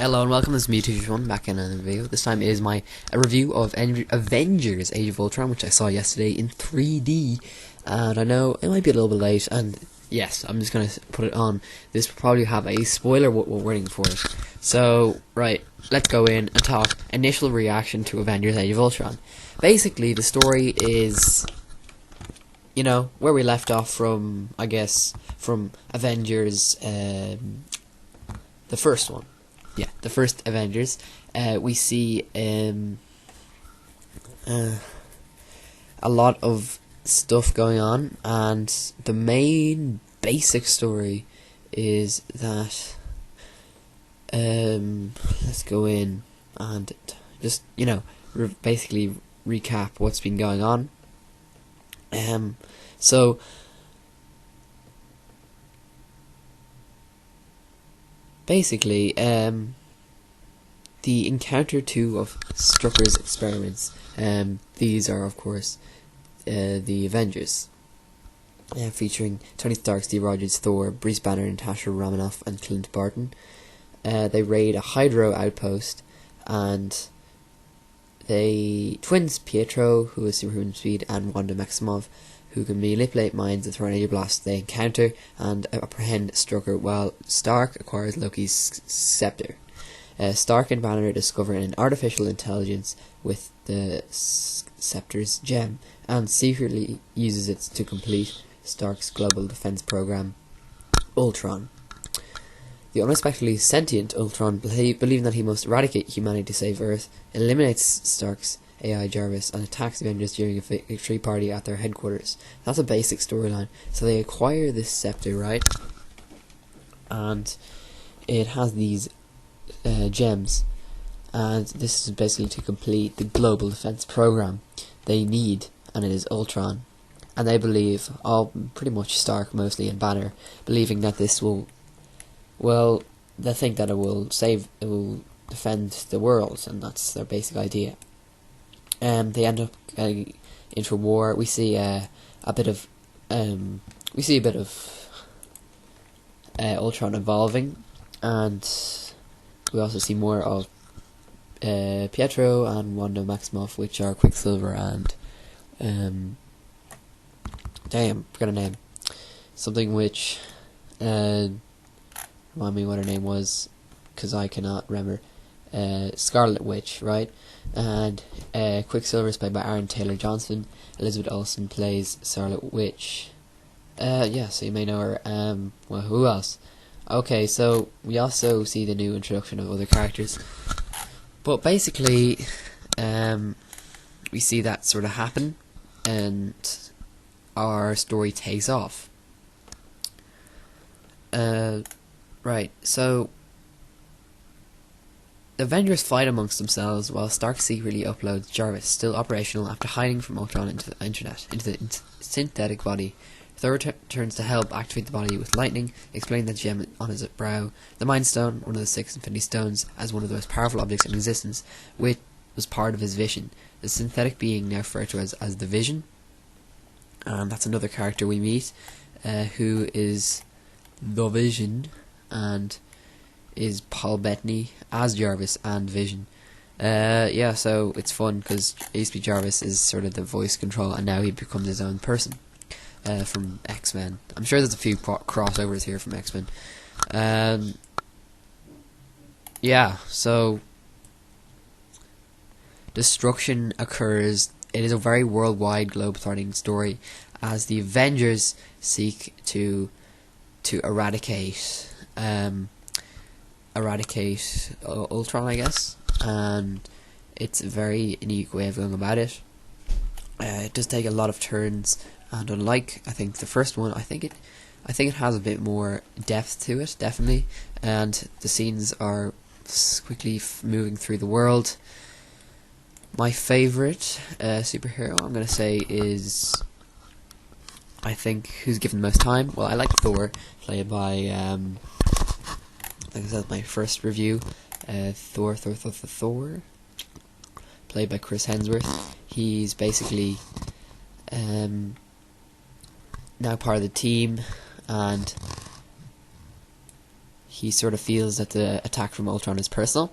Hello and welcome to this Mewtwo one back in another video. This time it is my review of Avengers Age of Ultron, which I saw yesterday in 3D. And I know it might be a little bit late, and yes, I'm just going to put it on. This will probably have a spoiler warning for it. So, right, let's go in and talk initial reaction to Avengers Age of Ultron. Basically, the story is, you know, where we left off from, I guess, from Avengers, the first one. Yeah, the first Avengers. We see a lot of stuff going on, and the main basic story is that let's go in and just, you know, basically recap what's been going on. So basically, the encounter 2 of Strucker's experiments. These are, of course, the Avengers, featuring Tony Stark, Steve Rogers, Thor, Bruce Banner, Natasha Romanoff, and Clint Barton. They raid a Hydro outpost, and twins Pietro, who has superhuman speed, and Wanda Maximoff, who can manipulate minds and throw an energy blast. They encounter and apprehend Strucker while Stark acquires Loki's scepter. Stark and Banner discover an artificial intelligence with the scepter's gem and secretly uses it to complete Stark's global defense program, Ultron. The unexpectedly sentient Ultron, believing that he must eradicate humanity to save Earth, eliminates Stark's AI Jarvis and attacks the Avengers during a victory party at their headquarters. That's a basic storyline. So they acquire this scepter, right? And it has these gems, and this is basically to complete the global defense program they need, and it is Ultron. And they believe, pretty much Stark mostly and Banner, believing that this will, well, they think that it will defend the world, and that's their basic idea. They end up getting into a war. We see a bit of Ultron evolving, and we also see more of Pietro and Wanda Maximoff, which are Quicksilver and forgot her name. Something which remind me what her name was, because I cannot remember. Scarlet Witch, right? And Quicksilver is played by Aaron Taylor Johnson. Elizabeth Olsen plays Scarlet Witch. Yeah, so you may know her. Well, who else? Okay, so we also see the new introduction of other characters. But basically, we see that sort of happen, and our story takes off. Right, so the Avengers fight amongst themselves while Stark secretly uploads Jarvis, still operational after hiding from Ultron into the internet, into the synthetic body. Thor returns to help activate the body with lightning, explaining the gem on his brow. The Mind Stone, one of the 6 Infinity Stones, as one of the most powerful objects in existence, which was part of his vision. The synthetic being now referred to as the Vision. And that's another character we meet, who is the Vision, and is Paul Bettany as Jarvis and Vision. Yeah, so it's fun because ASP Jarvis is sort of the voice control, and now he becomes his own person from X-Men. I'm sure there's a few crossovers here from X-Men. Yeah, so destruction occurs. It is a very worldwide, globe-threatening story as the Avengers seek to eradicate Ultron, I guess, and it's a very unique way of going about it. It does take a lot of turns, and unlike, I think, the first one, I think it has a bit more depth to it, definitely, and the scenes are quickly moving through the world. My favourite superhero, I'm going to say, is, I think, who's given the most time? Well, I like Thor, played by, like I said, my first review, Thor, played by Chris Hemsworth. He's basically now part of the team, and he sort of feels that the attack from Ultron is personal.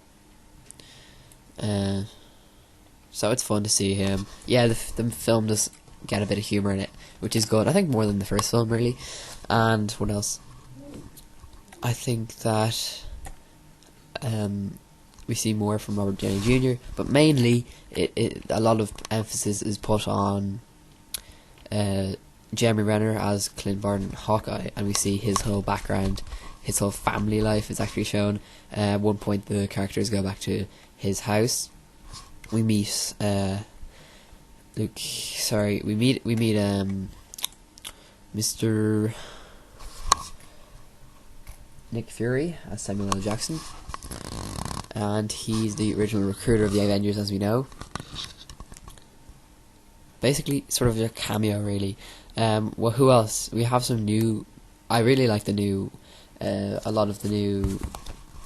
So it's fun to see him. Yeah, the film does get a bit of humor in it, which is good. I think more than the first film, really. And what else? I think that we see more from Robert Downey Jr., but mainly a lot of emphasis is put on Jeremy Renner as Clint Barton, Hawkeye, and we see his whole background, his whole family life is actually shown. At one point, the characters go back to his house. We meet Luke. Sorry, we meet Mr. Nick Fury as Samuel L. Jackson, and he's the original recruiter of the Avengers, as we know. Basically, sort of a cameo, really. Well, who else? We have some new. I really like the new. A lot of the new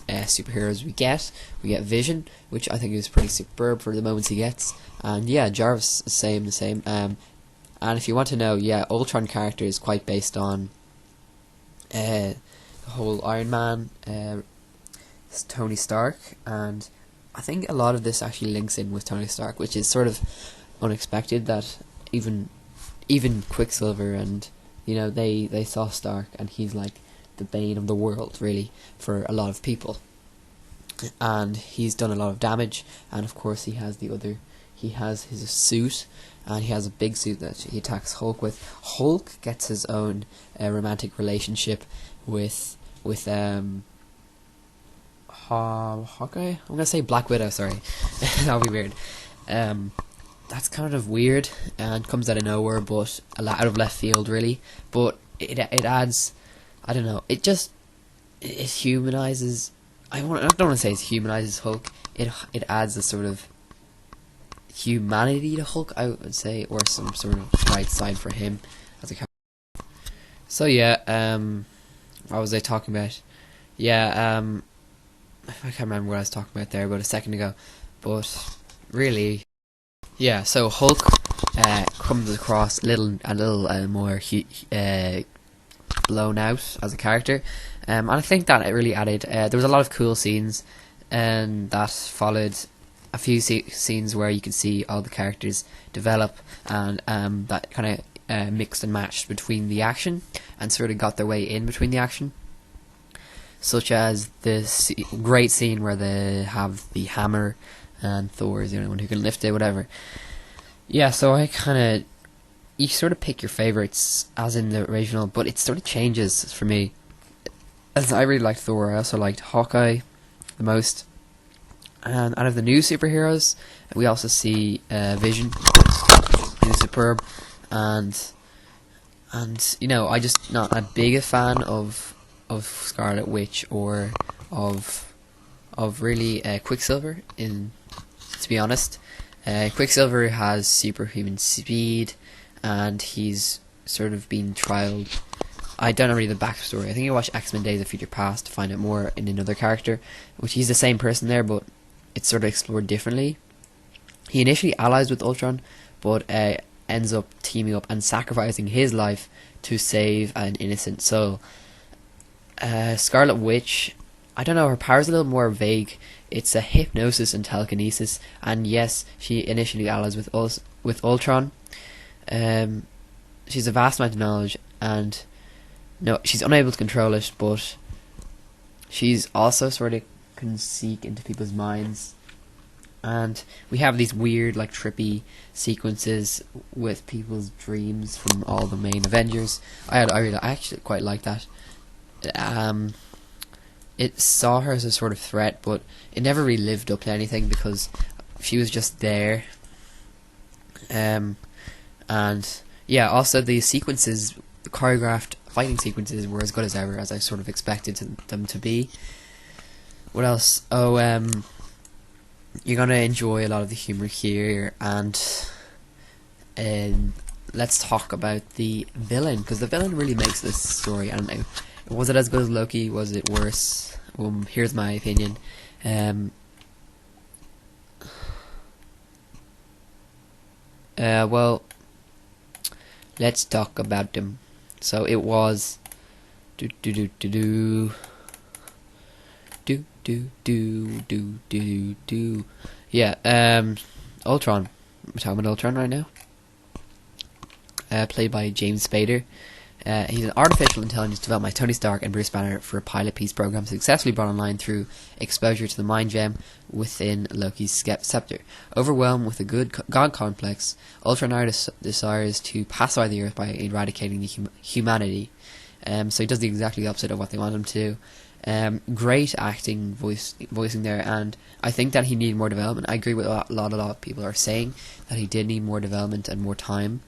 superheroes we get. We get Vision, which I think is pretty superb for the moments he gets, and yeah, Jarvis, the same. And if you want to know, yeah, Ultron character is quite based on the whole Iron Man, Tony Stark, and I think a lot of this actually links in with Tony Stark, which is sort of unexpected that even Quicksilver and they saw Stark, and he's like the bane of the world, really, for a lot of people, and he's done a lot of damage. And of course he has his suit, and he has a big suit that he attacks Hulk with. Hulk gets his own romantic relationship with Hawkeye. I'm gonna say Black Widow, sorry. That'll be weird. That's kind of weird and comes out of nowhere, but out of left field, really. But it adds, I don't know, it humanizes. I don't want to say it humanizes Hulk. It adds a sort of humanity to Hulk, I would say, or some sort of right side for him as a character. So yeah, what was I talking about? Yeah, I can't remember what I was talking about there about a second ago, but really, yeah. So Hulk comes across a little more blown out as a character, and I think that it really added. There was a lot of cool scenes, and that followed a few scenes where you could see all the characters develop, and that kind of mixed and matched between the action and sort of got their way in between the action. Such as this great scene where they have the hammer and Thor is the only one who can lift it, whatever. Yeah, so you sort of pick your favourites as in the original, but it sort of changes for me. As I really liked Thor, I also liked Hawkeye the most. And out of the new superheroes, we also see Vision, who's superb, and I'm just not a big a fan of Scarlet Witch or of really Quicksilver. To be honest, Quicksilver has superhuman speed, and he's sort of been trialed. I don't know really the backstory. I think you watch X-Men Days of Future Past to find out more in another character, which he's the same person there, but it's sort of explored differently. He initially allies with Ultron, but ends up teaming up and sacrificing his life to save an innocent soul. Scarlet Witch, I don't know, her power's a little more vague. It's a hypnosis and telekinesis, and yes, she initially allies with Ultron. She's a vast amount of knowledge, and no, she's unable to control it, but she's also sort of can seek into people's minds. And we have these weird, like, trippy sequences with people's dreams from all the main Avengers. I actually quite like that. It saw her as a sort of threat, but it never really lived up to anything because she was just there. And yeah, also the sequences, the choreographed fighting sequences were as good as ever, as I sort of expected them to be. What else? Oh, you're gonna enjoy a lot of the humor here, and let's talk about the villain, because the villain really makes this story. I don't know, was it as good as Loki? Was it worse? Here's my opinion. Well, let's talk about them. So it was Yeah, Ultron. We're talking about Ultron right now. Played by James Spader. He's an artificial intelligence developed by Tony Stark and Bruce Banner for a pilot peace program successfully brought online through exposure to the mind gem within Loki's scepter. Overwhelmed with a god complex, Ultron now desires to pacify the Earth by eradicating the humanity. So he does exactly the opposite of what they want him to do. Great acting, voicing there, and I think that he needed more development. I agree with a lot of people are saying that he did need more development and more time.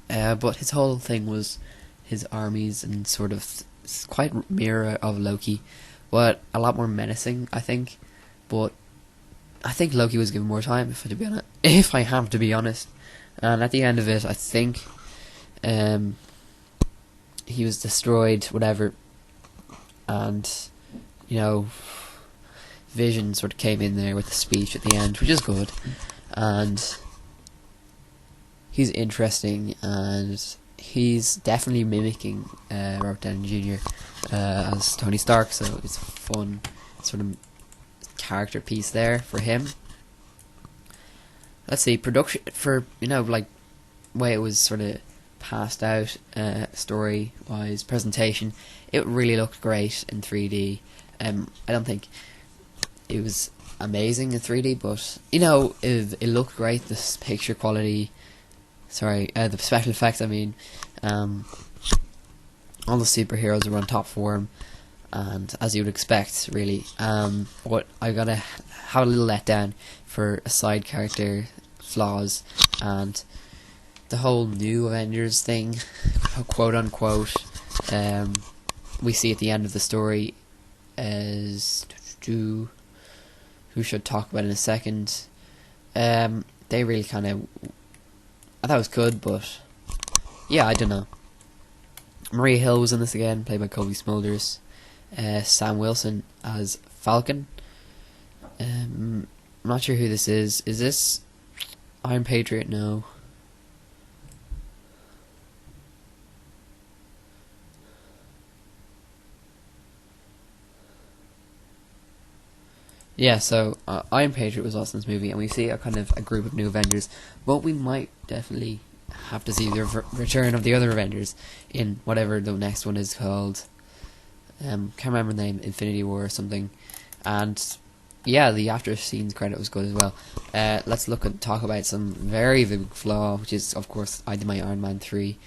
But his whole thing was his armies and sort of quite mirror of Loki, but a lot more menacing, I think. But I think Loki was given more time, if I have to be honest. And at the end of it, I think he was destroyed, whatever. And, Vision sort of came in there with a speech at the end, which is good. And he's interesting, and he's definitely mimicking Robert Downey Jr. As Tony Stark, so it's a fun sort of character piece there for him. Let's see, production for way it was sort of passed out story wise, presentation, it really looked great in 3D. I don't think it was amazing in 3D, but it looked great. This picture quality. The special effects, all the superheroes were on top form, and as you would expect, really. What I gotta have a little letdown for a side character flaws, and the whole new Avengers thing, quote unquote, we see at the end of the story, as who should talk about in a second. They really kind of. I thought it was good, but yeah, I don't know. Maria Hill was in this again, played by Kobe Smulders. Sam Wilson as Falcon. I'm not sure who this is. Is this Iron Patriot? No. Yeah, so Iron Patriot was also in this movie, and we see a group of new Avengers, but we might definitely have to see the return of the other Avengers in whatever the next one is called. Can't remember the name, Infinity War or something. And yeah, the after scenes credit was good as well. Let's talk about some very big flaw, which is, of course, I did my Iron Man 3.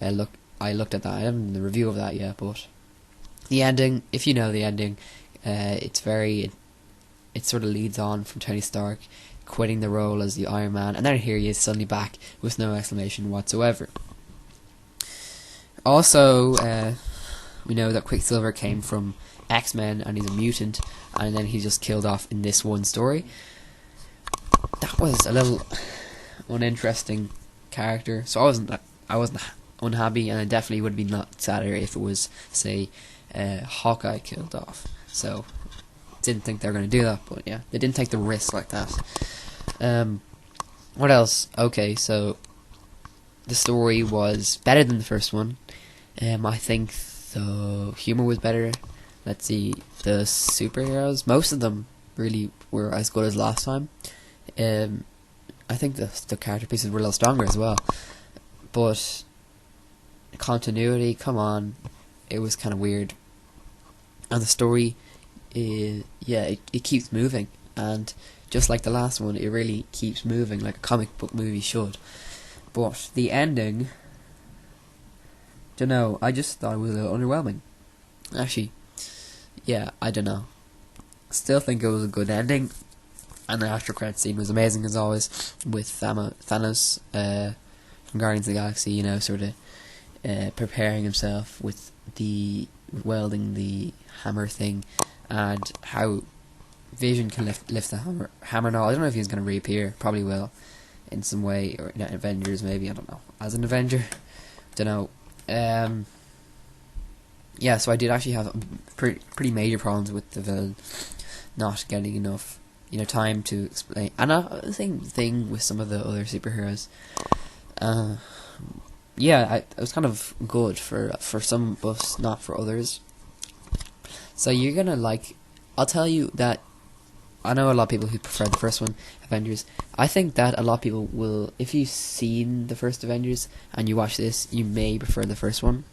I looked at that. I haven't done the review of that yet, but the ending, if you know the ending, it sort of leads on from Tony Stark quitting the role as the Iron Man, and then here he is suddenly back with no explanation whatsoever. Also, we know that Quicksilver came from X-Men and he's a mutant, and then he's just killed off in this one story. That was a little uninteresting character, so I wasn't unhappy, and I definitely would be not sadder if it was, say, Hawkeye killed off. So didn't think they were going to do that, but yeah, they didn't take the risk like that. What else? Okay, so the story was better than the first one. I think the humor was better. Let's see, the superheroes, most of them really were as good as last time. I think the character pieces were a little stronger as well, but continuity, come on, it was kind of weird, and the story. It keeps moving, and just like the last one, it really keeps moving like a comic book movie should. But the ending, don't know, I just thought it was a little underwhelming. Actually, yeah, I don't know. Still think it was a good ending, and the after credit scene was amazing as always, with Thanos from Guardians of the Galaxy, sort of preparing himself with the welding the hammer thing. And how Vision can lift the hammer now. I don't know if he's going to reappear. Probably will, in some way, or in Avengers maybe. I don't know. As an Avenger, don't know. Yeah, so I did actually have pretty major problems with the villain not getting enough, time to explain. And the same thing with some of the other superheroes. Yeah, it was kind of good for some, but not for others. So you're gonna like I'll tell you that I know a lot of people who prefer the first one, Avengers. I think that a lot of people will, if you've seen the first Avengers and you watch this, you may prefer the first one.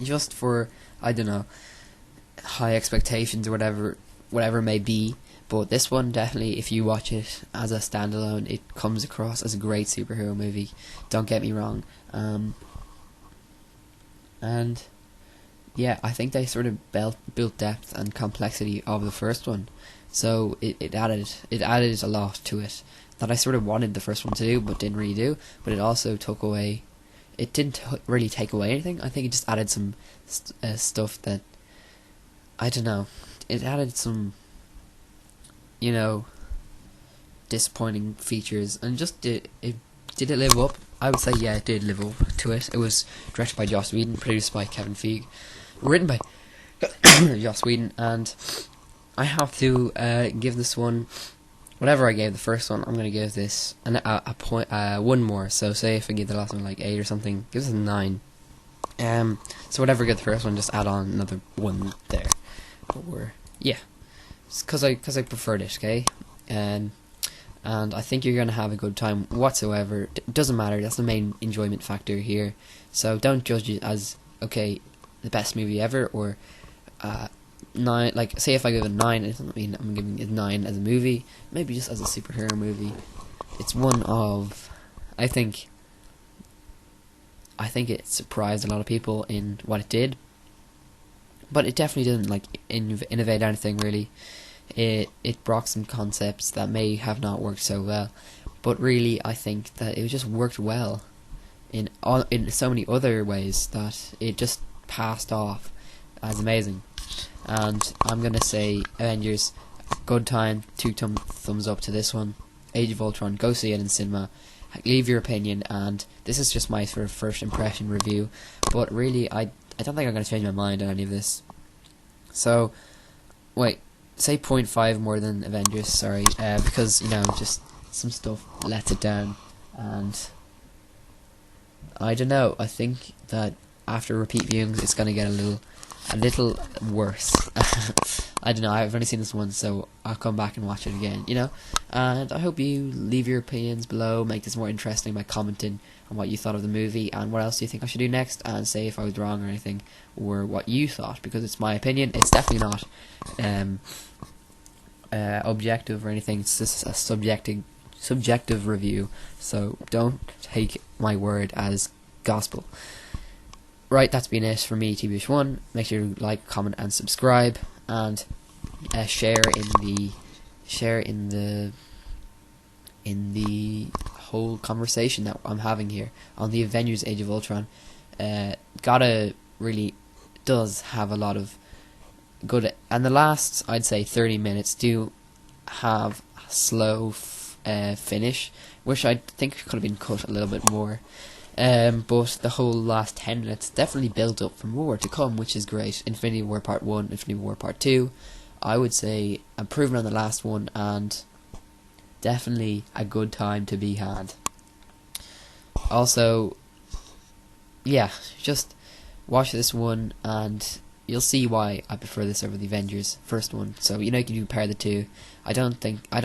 Just for, I don't know, high expectations or whatever it may be. But this one, definitely, if you watch it as a standalone, it comes across as a great superhero movie. Don't get me wrong. And yeah, I think they sort of built depth and complexity of the first one. So it added a lot to it that I sort of wanted the first one to do, but didn't really do. But it also took away. It didn't really take away anything. I think it just added some stuff that, I don't know. It added some, disappointing features, and just did it live up? I would say yeah, it did live up to it. It was directed by Joss Whedon, produced by Kevin Feige, written by Joss Whedon, and I have to give this one, whatever I gave the first one, I'm going to give this a point, one more. So say if I give the last one like 8 or something, give this a 9. So whatever I give the first one, just add on another 1 there. But yeah, because I preferred it, okay? And I think you're going to have a good time whatsoever. It doesn't matter, that's the main enjoyment factor here. So don't judge it as, okay, the best movie ever, or 9, like, say if I give it a 9, it doesn't mean I'm giving it 9 as a movie, maybe just as a superhero movie. It's one of, I think it surprised a lot of people in what it did, but it definitely didn't, like, innovate anything, really. It brought some concepts that may have not worked so well, but really, I think that it just worked well in so many other ways that it just passed off as amazing. And I'm going to say Avengers, good time, 2 thumbs up to this one. Age of Ultron, go see it in cinema. Leave your opinion, and this is just my sort of first impression review, but really, I don't think I'm going to change my mind on any of this. So, wait, say 0.5 more than Avengers, sorry, because, just some stuff lets it down, and I don't know, I think that after repeat viewings, it's going to get a little worse. I don't know, I've only seen this once, so I'll come back and watch it again, and I hope you leave your opinions below, make this more interesting by commenting on what you thought of the movie, and what else do you think I should do next, and say if I was wrong or anything, or what you thought, because it's my opinion. It's definitely not objective or anything. It's just a subjective review, so don't take my word as gospel. Right, that's been it for me, TBH1. Make sure to like, comment, and subscribe, and share in the whole conversation that I'm having here on the Avengers Age of Ultron. Really does have a lot of good, and the last, I'd say, 30 minutes do have a slow finish, which I think could have been cut a little bit more. But the whole last 10 minutes definitely built up for more to come, which is great. Infinity War Part 1, Infinity War Part 2, I would say improvement on the last one, and definitely a good time to be had. Also, yeah, just watch this one and you'll see why I prefer this over the Avengers first one. So you can compare the two. I don't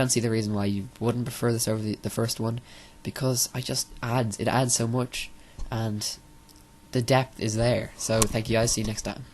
see the reason why you wouldn't prefer this over the first one, because it adds so much, and the depth is there. So thank you guys, see you next time.